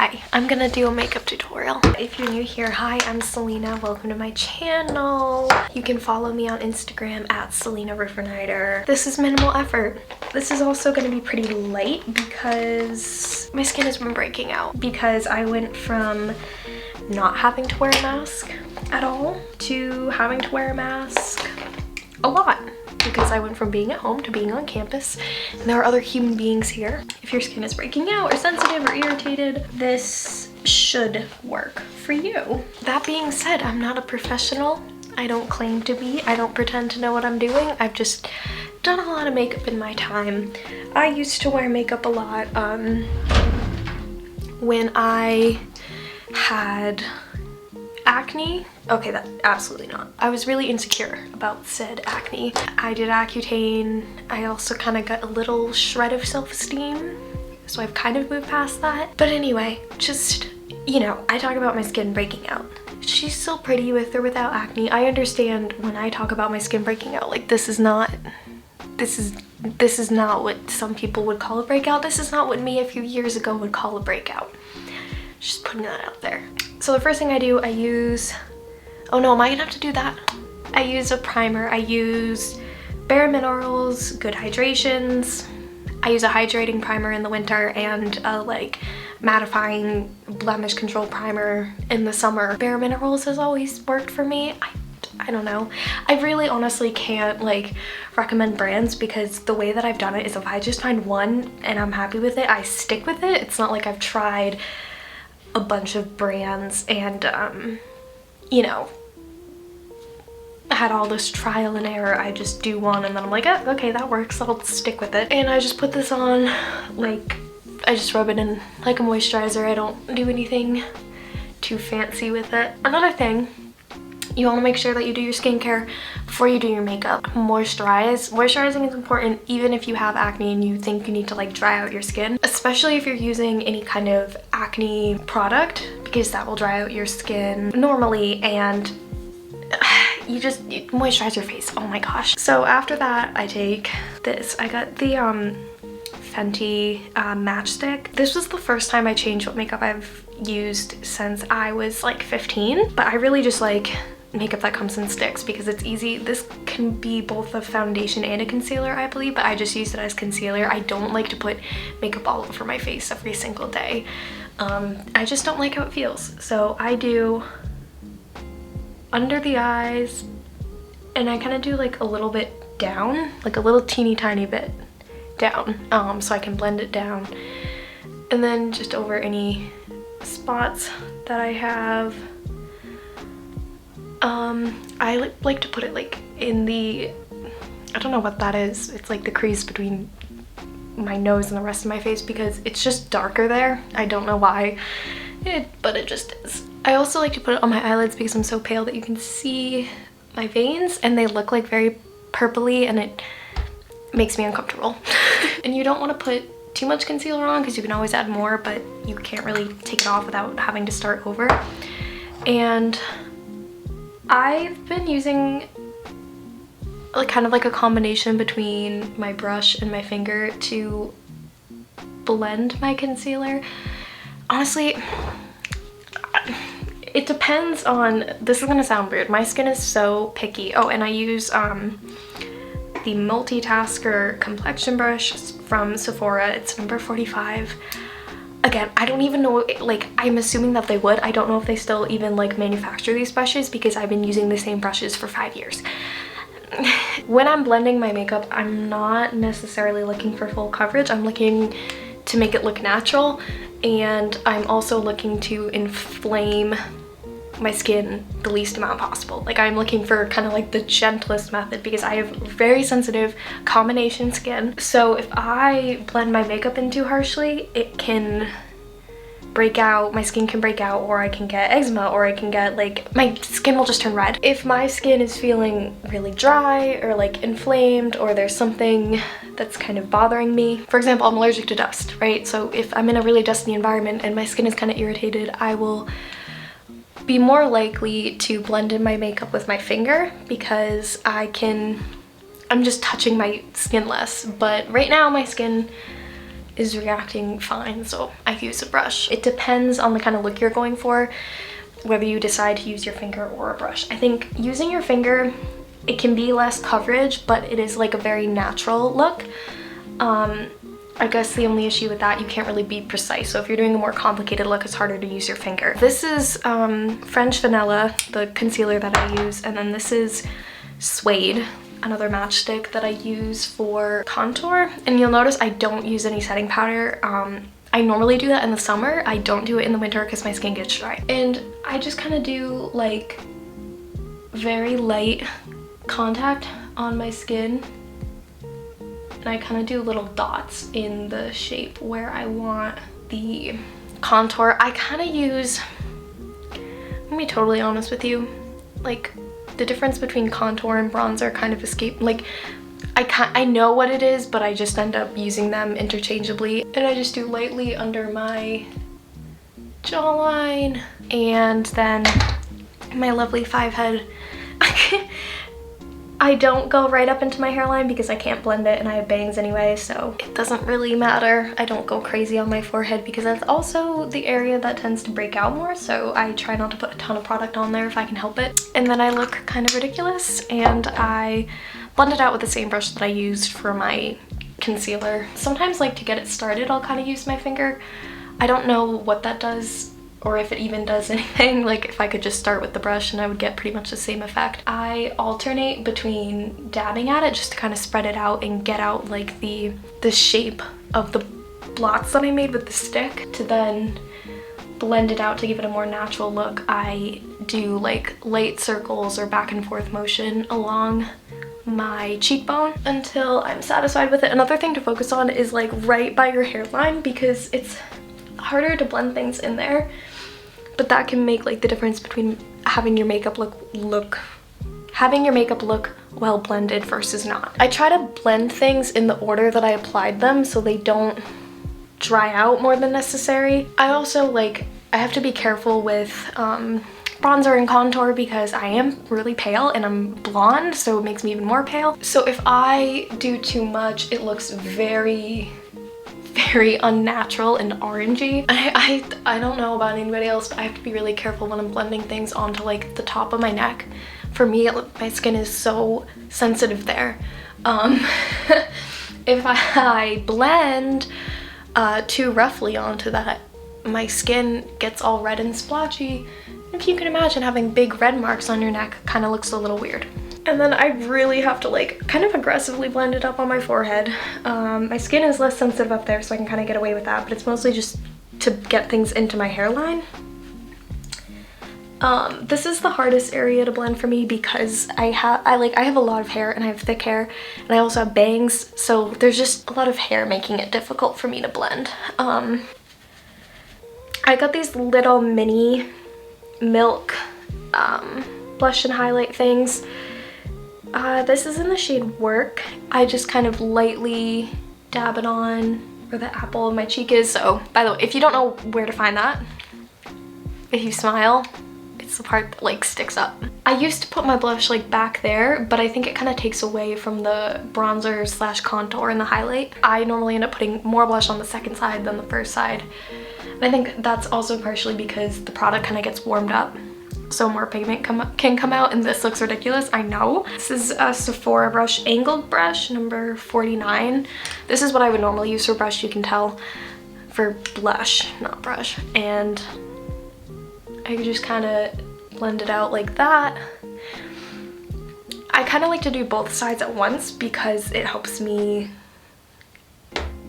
Hi, I'm gonna do a makeup tutorial. If you're new here, hi, I'm Selena. Welcome to my channel. You can follow me on Instagram at Selena Rivernighter. This is minimal effort. This is also gonna be pretty light because my skin has been breaking out because I went from not having to wear a mask at all to having to wear a mask a lot, because I went from being at home to being on campus and there are other human beings here. If your skin is breaking out or sensitive or irritated, this should work for you. That being said, I'm not a professional. I don't claim to be. I don't pretend to know what I'm doing. I've just done a lot of makeup in my time. I used to wear makeup a lot when I had acne. Okay, that absolutely not. I was really insecure about said acne. I did Accutane. I also kind of got a little shred of self-esteem, so I've kind of moved past that. But anyway, just, you know, I talk about my skin breaking out. She's still pretty with or without acne. I understand when I talk about my skin breaking out, like this is not what some people would call a breakout. This is not what me a few years ago would call a breakout. Just putting that out there. So the first thing I do, I use, oh no, am I gonna have to do that? I use a primer. I use Bare Minerals, Good Hydrations. I use a hydrating primer in the winter and a like mattifying blemish control primer in the summer. Bare Minerals has always worked for me. I don't know. I really honestly can't like recommend brands because the way that I've done it is if I just find one and I'm happy with it, I stick with it. It's not like I've tried a bunch of brands and you know, had all this trial and error. I just do one and then I'm like, oh, okay, that works, I'll stick with it. And I just put this on, like, I just rub it in like a moisturizer. I don't do anything too fancy with it. Another thing, you want to make sure that you do your skincare before you do your makeup. Moisturizing is important even if you have acne and you think you need to like dry out your skin, especially if you're using any kind of acne product, because that will dry out your skin normally and you moisturize your face. Oh my gosh. So after that, I take this. I got the Fenty matchstick. This was the first time I changed what makeup I've used since I was like 15, but I really just like makeup that comes in sticks because it's easy. This can be both a foundation and a concealer, I believe, but I just use it as concealer. I don't like to put makeup all over my face every single day. I just don't like how it feels. So I do under the eyes and I kind of do like a little bit down, like a little teeny tiny bit down, so I can blend it down, and then just over any spots that I have. I like to put it like in the, I don't know what that is, it's like the crease between my nose and the rest of my face because it's just darker there. I don't know why, but it just is. I also like to put it on my eyelids because I'm so pale that you can see my veins and they look like very purpley and it makes me uncomfortable. And you don't want to put too much concealer on because you can always add more, but you can't really take it off without having to start over. And I've been using like kind of like a combination between my brush and my finger to blend my concealer. Honestly, it depends on, this is gonna sound weird, my skin is so picky. Oh, and I use the Multitasker complexion brush from Sephora. It's number 45. Again, I don't even know, like, I'm assuming that they would. I don't know if they still even like manufacture these brushes because I've been using the same brushes for 5 years. When I'm blending my makeup, I'm not necessarily looking for full coverage. I'm looking to make it look natural, and I'm also looking to inflame my skin the least amount possible. Like, I'm looking for kind of like the gentlest method because I have very sensitive combination skin. So if I blend my makeup in too harshly, it can break out, my skin can break out, or I can get eczema, or I can get like, my skin will just turn red. If my skin is feeling really dry or like inflamed, or there's something that's kind of bothering me, for example, I'm allergic to dust, right? So if I'm in a really dusty environment and my skin is kind of irritated, I will be more likely to blend in my makeup with my finger because I'm just touching my skin less. But right now my skin is reacting fine, so I use a brush. It depends on the kind of look you're going for, whether you decide to use your finger or a brush. I think using your finger, it can be less coverage, but it is like a very natural look. I guess the only issue with that, you can't really be precise. So if you're doing a more complicated look, it's harder to use your finger. This is French Vanilla, the concealer that I use, and then this is Suede, another matchstick that I use for contour. And you'll notice I don't use any setting powder. I normally do that in the summer. I don't do it in the winter because my skin gets dry. And I just kind of do like very light contact on my skin. And I kind of do little dots in the shape where I want the contour. I kind of use, I'm gonna be totally honest with you, like the difference between contour and bronzer kind of escape, like I know what it is, but I just end up using them interchangeably. And I just do lightly under my jawline and then my lovely 5-head. I don't go right up into my hairline because I can't blend it and I have bangs anyway, so it doesn't really matter. I don't go crazy on my forehead because that's also the area that tends to break out more, so I try not to put a ton of product on there if I can help it. And then I look kind of ridiculous and I blend it out with the same brush that I used for my concealer. Sometimes, like, to get it started, I'll kind of use my finger. I don't know what that does or if it even does anything. Like, if I could just start with the brush and I would get pretty much the same effect. I alternate between dabbing at it just to kind of spread it out and get out like the shape of the blots that I made with the stick, to then blend it out to give it a more natural look. I do like light circles or back and forth motion along my cheekbone until I'm satisfied with it. Another thing to focus on is like right by your hairline, because it's harder to blend things in there, but that can make like the difference between having your makeup look well blended versus not. I try to blend things in the order that I applied them so they don't dry out more than necessary. I also I have to be careful with bronzer and contour because I am really pale and I'm blonde, so it makes me even more pale. So if I do too much, it looks very unnatural and orangey. I don't know about anybody else, but I have to be really careful when I'm blending things onto like the top of my neck. For me, my skin is so sensitive there. If I blend too roughly onto that, my skin gets all red and splotchy. If you can imagine, having big red marks on your neck kind of looks a little weird. And then I really have to like kind of aggressively blend it up on my forehead. My skin is less sensitive up there, so I can kind of get away with that, but it's mostly just to get things into my hairline. This is the hardest area to blend for me because I have a lot of hair and I have thick hair, and I also have bangs, so there's just a lot of hair making it difficult for me to blend. I got these little mini Milk blush and highlight things. This is in the shade Work. I just kind of lightly dab it on where the apple of my cheek is. So, by the way, if you don't know where to find that, if you smile, it's the part that like sticks up. I used to put my blush like back there, but I think it kind of takes away from the bronzer slash contour and the highlight. I normally end up putting more blush on the second side than the first side. And I think that's also partially because the product kind of gets warmed up, so more pigment can come out, and this looks ridiculous, I know. This is a Sephora brush, angled brush, number 49. This is what I would normally use for brush, you can tell, for blush, not brush. And I could just kind of blend it out like that. I kind of like to do both sides at once because it helps me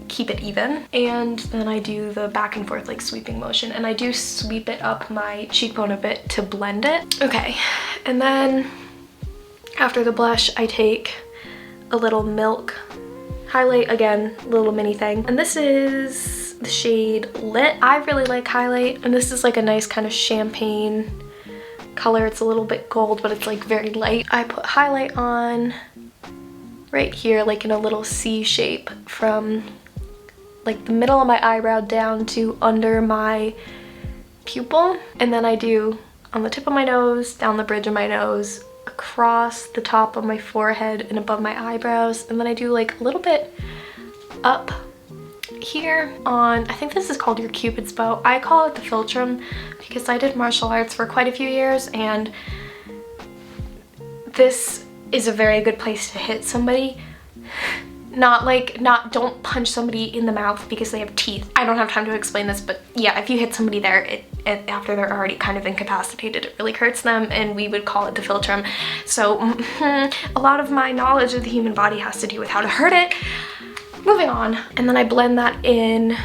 keep it even. And then I do the back and forth like sweeping motion, and I do sweep it up my cheekbone a bit to blend it. Okay, and then after the blush I take a little Milk highlight, again, little mini thing, and this is the shade Lit. I really like highlight, and this is like a nice kind of champagne color. It's a little bit gold, but it's like very light. I put highlight on right here, like in a little C shape from like the middle of my eyebrow down to under my pupil, and then I do on the tip of my nose, down the bridge of my nose, across the top of my forehead and above my eyebrows, and then I do like a little bit up here on, I think this is called your Cupid's bow. I call it the philtrum because I did martial arts for quite a few years, and this is a very good place to hit somebody. Don't punch somebody in the mouth because they have teeth. I don't have time to explain this, but yeah, if you hit somebody there, after they're already kind of incapacitated, it really hurts them, and we would call it the philtrum. So a lot of my knowledge of the human body has to do with how to hurt it. Moving on, and then I blend that in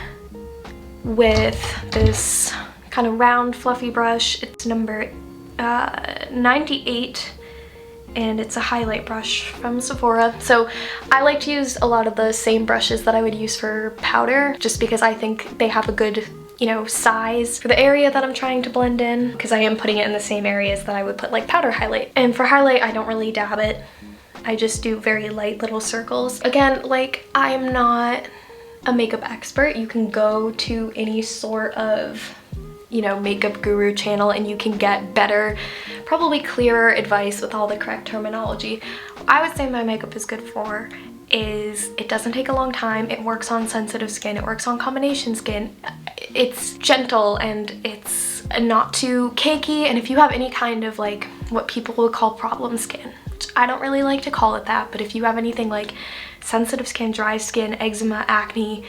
with this kind of round fluffy brush. It's number 98. And it's a highlight brush from Sephora. So I like to use a lot of the same brushes that I would use for powder, just because I think they have a good, you know, size for the area that I'm trying to blend in, because I am putting it in the same areas that I would put like powder highlight. And for highlight, I don't really dab it. I just do very light little circles. Again, like, I am not a makeup expert. You can go to any sort of, you know, makeup guru channel and you can get better, probably clearer advice with all the correct terminology. What I would say my makeup is good for is it doesn't take a long time, it works on sensitive skin, it works on combination skin, it's gentle and it's not too cakey, and if you have any kind of like what people would call problem skin, which I don't really like to call it that, but if you have anything like sensitive skin, dry skin, eczema, acne,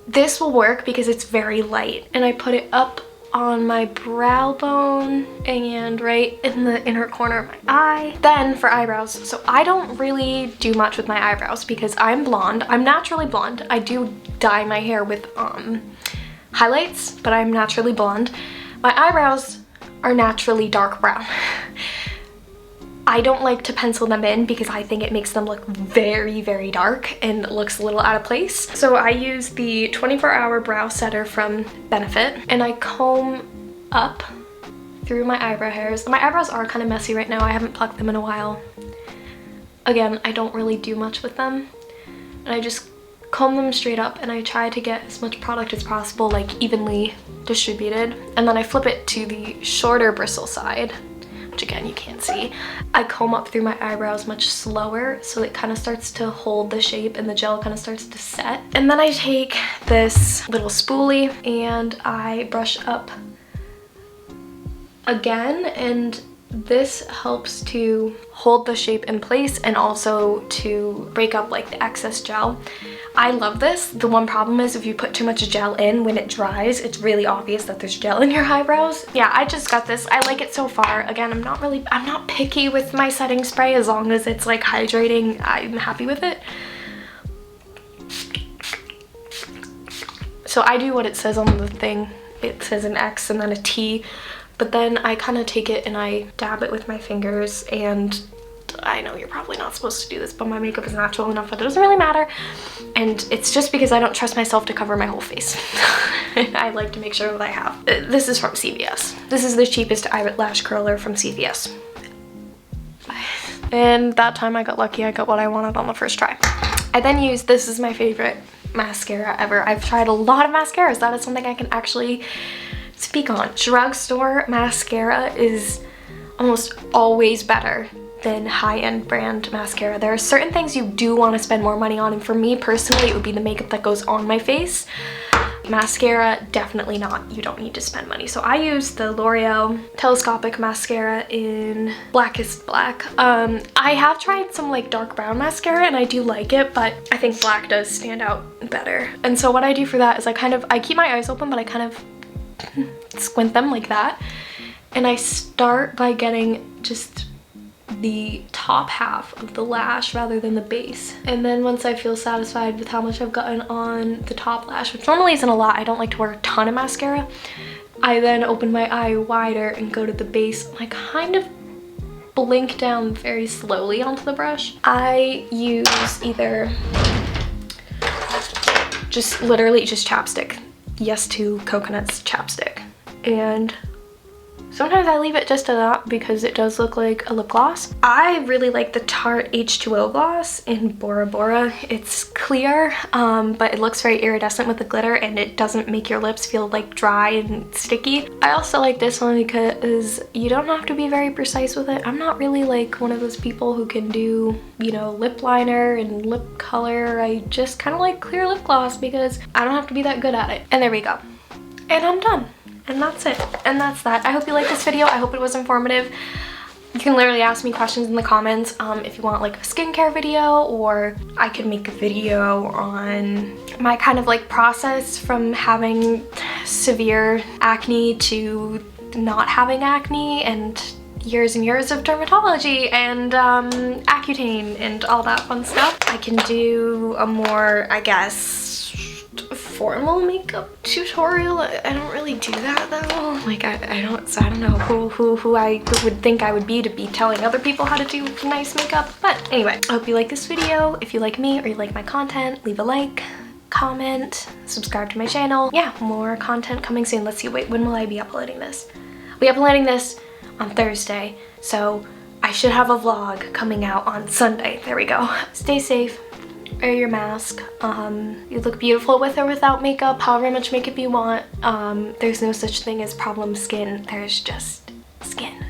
this will work because it's very light. And I put it up on my brow bone and right in the inner corner of my eye. Then for eyebrows, so I don't really do much with my eyebrows because I'm blonde. I'm naturally blonde. I do dye my hair with highlights, but I'm naturally blonde. My eyebrows are naturally dark brown. I don't like to pencil them in because I think it makes them look very, very dark and looks a little out of place. So I use the 24-hour brow setter from Benefit, and I comb up through my eyebrow hairs. My eyebrows are kind of messy right now. I haven't plucked them in a while. Again, I don't really do much with them. And I just comb them straight up, and I try to get as much product as possible, like evenly distributed. And then I flip it to the shorter bristle side, which again you can't see. I comb up through my eyebrows much slower so it kind of starts to hold the shape and the gel kind of starts to set. And then I take this little spoolie and I brush up again, and this helps to hold the shape in place and also to break up like the excess gel. I love this. The one problem is if you put too much gel in, when it dries, it's really obvious that there's gel in your eyebrows. Yeah, I just got this. I like it so far. Again, I'm not picky with my setting spray. As long as it's like hydrating, I'm happy with it. So I do what it says on the thing. It says an X and then a T, but then I kind of take it and I dab it with my fingers, and I know you're probably not supposed to do this, but my makeup is natural enough that it doesn't really matter. And it's just because I don't trust myself to cover my whole face. I like to make sure that I have. This is from CVS. This is the cheapest eyelash curler from CVS. And that time I got lucky. I got what I wanted on the first try. I then use, this is my favorite mascara ever. I've tried a lot of mascaras. That is something I can actually speak on. Drugstore mascara is almost always better than high-end brand mascara. There are certain things you do want to spend more money on, and for me personally, it would be the makeup that goes on my face. Mascara, definitely not. You don't need to spend money. So I use the L'Oreal Telescopic Mascara in Blackest Black. I have tried some like dark brown mascara and I do like it, but I think black does stand out better. And so what I do for that is I keep my eyes open, but I kind of squint them like that. And I start by getting just the top half of the lash rather than the base. And then once I feel satisfied with how much I've gotten on the top lash, which normally isn't a lot, I don't like to wear a ton of mascara, I then open my eye wider and go to the base. I kind of blink down very slowly onto the brush. I use either just literally just chapstick. Yes to Coconut's chapstick. And Sometimes I leave it just at that because it does look like a lip gloss. I really like the Tarte H2O gloss in Bora Bora. It's clear, but it looks very iridescent with the glitter and it doesn't make your lips feel like dry and sticky. I also like this one because you don't have to be very precise with it. I'm not really like one of those people who can do, you know, lip liner and lip color. I just kind of like clear lip gloss because I don't have to be that good at it. And there we go. And I'm done. And that's it. And that's that. I hope you liked this video. I hope it was informative. You can literally ask me questions in the comments if you want like a skincare video, or I could make a video on my kind of like process from having severe acne to not having acne, and years and years of dermatology and Accutane and all that fun stuff. I can do a more, I guess, formal makeup tutorial. I don't really do that though. Like I don't know who I would think I would be to be telling other people how to do nice makeup. But anyway, I hope you like this video. If you like me or you like my content, leave a like, comment, subscribe to my channel. Yeah, more content coming soon. Let's see, wait, when will I be uploading this? I'll be uploading this on Thursday, so I should have a vlog coming out on Sunday. There we go. Stay safe. Wear your mask. You look beautiful with or without makeup, however much makeup you want. There's no such thing as problem skin. There's just skin.